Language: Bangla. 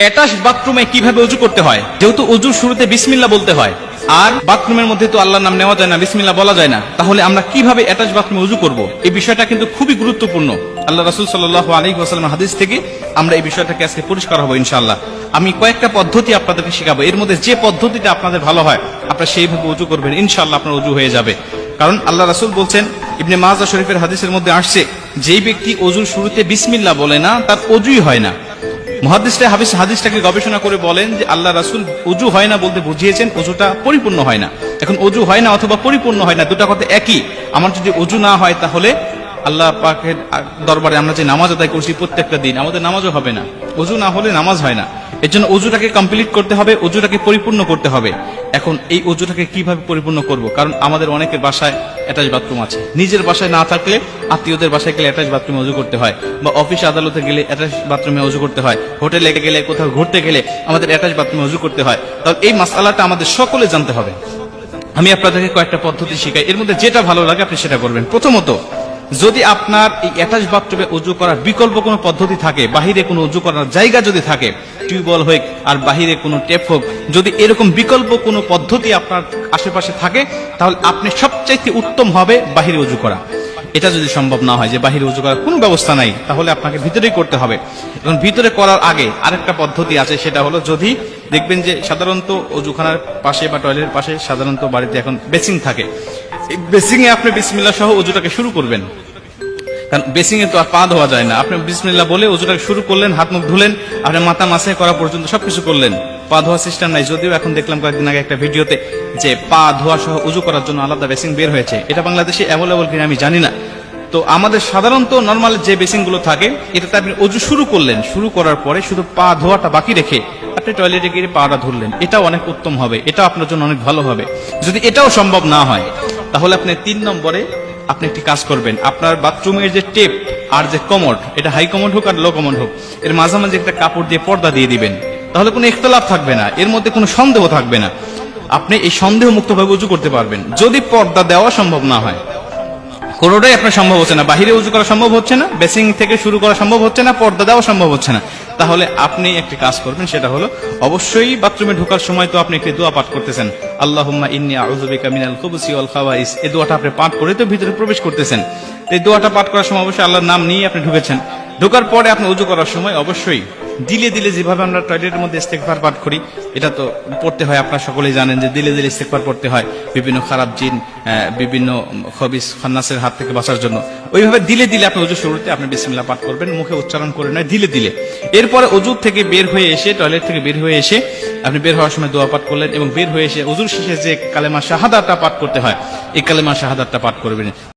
অ্যাটাচ বাথরুমে কিভাবে ওযু করতে হয়? যেহেতু ওযুর শুরুতে বিসমিল্লাহ বলতে হয়, আর বাথরুমের মধ্যে তো আল্লাহর নাম নেওয়া যায় না, বিসমিল্লাহ বলা যায় না, তাহলে আমরা কিভাবে অ্যাটাচ বাথরুমে ওযু করব? এই বিষয়টা কিন্তু খুবই গুরুত্বপূর্ণ। আল্লাহ রাসূল সাল্লাল্লাহু আলাইহি ওয়াসাল্লামের হাদিস থেকে আমরা এই বিষয়টাকে আজকে পরিষ্কার হব ইনশাআল্লাহ। আমি কয়েকটা পদ্ধতি আপনাদেরকে শেখাবো, এর মধ্যে যে পদ্ধতিটা আপনাদের ভালো হয় আপনারা সেইভাবে ওযু করবেন, ইনশাআল্লাহ আপনার ওযু হয়ে যাবে। কারণ আল্লাহ রাসূল বলছেন, ইবনে মাজাহ শরীফের হাদিসের মধ্যে আসছে, যেই ব্যক্তি ওযুর শুরুতে বিসমিল্লাহ বলে না তার ওযুই হয় না। মুহাদ্দিসরা হাদিসটাকে গবেষণা করে বলেন যে আল্লাহ রাসূল ওযু হয় না বলতে বুঝিয়েছেন ওযুটা পরিপূর্ণ হয় না। এখন ওযু হয় না অথবা পরিপূর্ণ হয় না, দুটো কথা একই। আমার যদি ওযু না হয় তাহলে আল্লাহ পাকের দরবারে আমরা যে নামাজ আদায় করছি প্রত্যেকটা দিন, আমাদের নামাজও হবে না। ওযু না হলে নামাজ হয় না। এর জন্য ওযুটাকে কমপ্লিট করতে হবে, ওযুটাকে পরিপূর্ণ করতে হবে। এখন এই ওযুটাকে কিভাবে পরিপূর্ণ করব? কারণ আমাদের অনেকের বাসায় অ্যাটাচ বাথরুম আছে, নিজের বাসায় না থাকলে আত্মীয়দের বাসায় গেলে অ্যাটাচ বাথরুমে ওযু করতে হয়, বা অফিস আদালতে গেলে অ্যাটাচ বাথরুমে ওযু করতে হয়, হোটেলে গেলে কোথাও ঘুরতে গেলে আমাদের অ্যাটাচ বাথরুমে ওযু করতে হয়। তাহলে এই মাসআলাটা আমাদের সকলে জানতে হবে। আমি আপনাদেরকে কয়েকটা পদ্ধতি শিখাই, এর মধ্যে যেটা ভালো লাগে আপনি সেটা করবেন। প্রথমত, যদি আপনার এই অ্যাটাচ বাথরুমে ওযু করার বিকল্প কোনো পদ্ধতি থাকে, বাহিরে কোনো ওযু করার জায়গা যদি থাকে, টিউবওয়েল হোক আর বাহিরে কোনো টেপ হোক, যদি এরকম বিকল্প কোনো পদ্ধতি আপনার আশেপাশে থাকে, তাহলে আপনি সবচাইতে উত্তম হবে বাহিরে ওযু করা। এটা যদি সম্ভব না হয় যে বাহিরে ওযু করার কোনো ব্যবস্থা নাই, তাহলে আপনাকে ভিতরেই করতে হবে। এবং ভিতরে করার আগে আরেকটা পদ্ধতি আছে, সেটা হলো, যদি দেখবেন যে সাধারণত ওযুখানার পাশে বা টয়লেটের পাশে সাধারণত বাড়িতে এখন বেসিং থাকে, এই বেসিং এ আপনি বিসমিল্লাহ সহ ওযুটাকে শুরু করবেন। কারণ বেসিং এ তো আর পা ধোয়া যায় না, আপনি বিসমিল্লাহ বলে ওযুটাকে শুরু করলেন, হাত মুখ ধুলেন, আপনি মাথা মাসে করা পর্যন্ত সবকিছু করলেন, পা ধোয়া সিস্টেম নাই। যদিও এখন দেখলাম কয়েকদিন আগে একটা ভিডিওতে যে পা ধোয়া সহ ওযু করার জন্য আলাদা বেসিং বের হয়েছে, এটা বাংলাদেশে অ্যাভেলেবল কিনা আমি জানি না। তো আমাদের সাধারণত নর্মাল যে বেসিং গুলো থাকে, এটাতে আপনি ওযু শুরু করলেন, শুরু করার পরে শুধু পা ধোয়াটা বাকি রেখে আপনি টয়লেটে গিয়ে পাটা ধরলেন, এটাও অনেক উত্তম হবে, এটা আপনার জন্য অনেক ভালো হবে। যদি এটাও সম্ভব না হয়, তাহলে আপনি 3 নম্বরে আপনি একটি কাজ করবেন, আপনার বাথরুমের যে টেপ আর যে কমোড, এটা হাই কমোড হোক আর লো কমোড হোক, এর মাঝামাঝি একটা কাপড় দিয়ে পর্দা দিয়ে দিবেন। তাহলে কোনো ইখতিলাফ থাকবে না, এর মধ্যে কোনো সন্দেহ থাকবে না, আপনি এই সন্দেহ মুক্তভাবে ওযু করতে পারবেন। যদি পর্দা দেওয়া সম্ভব না হয়, কোনোটাই আপনার সম্ভব হচ্ছে না, বাহিরে ওযু করা সম্ভব হচ্ছে না, বেসিং থেকে শুরু করা সম্ভব হচ্ছে না, পর্দা দেওয়া সম্ভব হচ্ছে না, তাহলে আপনি একটি কাজ করবেন, সেটা হলো অবশ্যই বাথরুমে ঢোকার সময় তো আপনি একটি দোয়া পাঠ করতেছেন, আল্লাহুম্মা ইন্নী আউযু বিকা মিনাল খুবুসি ওয়াল খাবাইস। এই দোয়াটা আপনি পাঠ করে তো ভিতরে প্রবেশ করতেছেন। এই দোয়াটা পাঠ করার সময় অবশ্যই আল্লাহর নাম নিয়ে আপনি ঢুকেছেন। ঢোকার পরে আপনি ওযু করার সময় অবশ্যই দিলে দিলে, যেভাবে আমরা টয়লেটের মধ্যে ইস্তেগফার পাঠ করি, এটা তো পড়তে হয়, আপনারা সকলেই জানেন যে দিলে দিলে ইস্তেগফার পড়তে হয় বিভিন্ন খারাপ জিন, বিভিন্ন খবিস খান্নাসের হাত থেকে বাঁচার জন্য। ওইভাবে দিলে দিলে আপনি ওযু শুরুতে আপনি বিসমিল্লাহ পাঠ করবেন, মুখে উচ্চারণ করে নয়, দিলে দিলে। এরপরে ওযু থেকে বের হয়ে এসে, টয়লেট থেকে বের হয়ে এসে আপনি বের হওয়ার সময় দোয়া পাঠ করলেন, এবং বের হয়ে এসে ওযুর শেষে যে কালেমা শাহাদাতটা পাঠ করতে হয়, এই কালেমা শাহাদাতটা পাঠ করবেন।